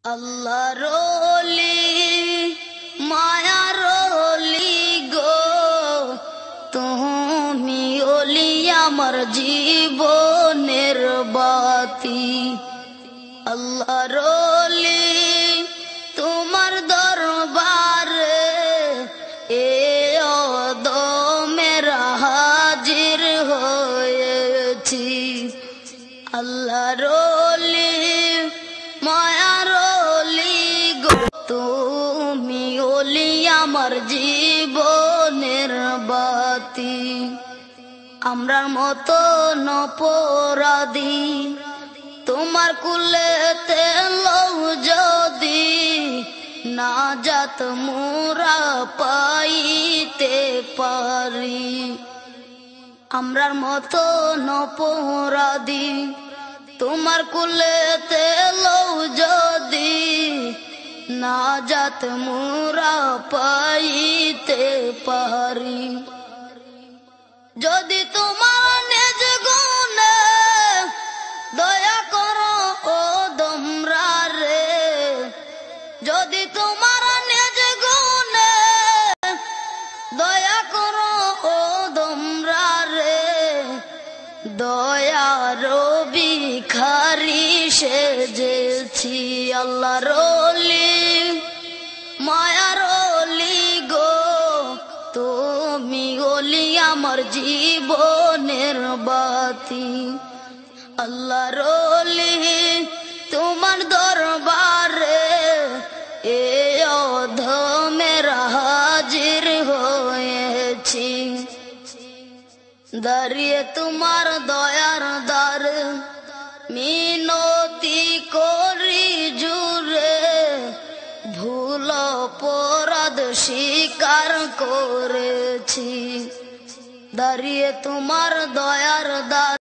আল্লাহর ওলি মায়ার ওলি গো, তুমি ওলি আমার জীবনের বাতি। আল্লাহর ওলি তোমার দরবারে এ অদমেরা হাজির হয়েছি। আল্লাহর ওলি মায়ার ওলি গো, তুমি ওলি আমার জীবনের বাতি। আমরার মতো অপরাধী তোমার কুলেতে লও যদি, নাজাত মোরা পাইতে পারি। আমরার মতো অপরাধী তোমার কুলেতে লও যদি, নাজাত মোরা পাইতে পারি। যদি তোমার নিজ গুণে দয়া করো ও তোমরা রে, যদি তোমার নিজ গুণে দয়া করো ও তোমরা রে, দয়ার ভিখারি সেজেছি। আল্লাহর ওলি মায়ার ওলি গো, তুমি ওলি আমার জীবনের বাতি। আল্লাহর ওলি তোমার দরবারে এ অধমেরা হাজির হয়েছি। দাঁড়িয়ে তোমার দয়ার দ্বারে মিনতি করি জুড়ে, ভুল অপরাধ স্বীকার করেছি। দাঁড়িয়ে তোমার দয়ার দ্বারে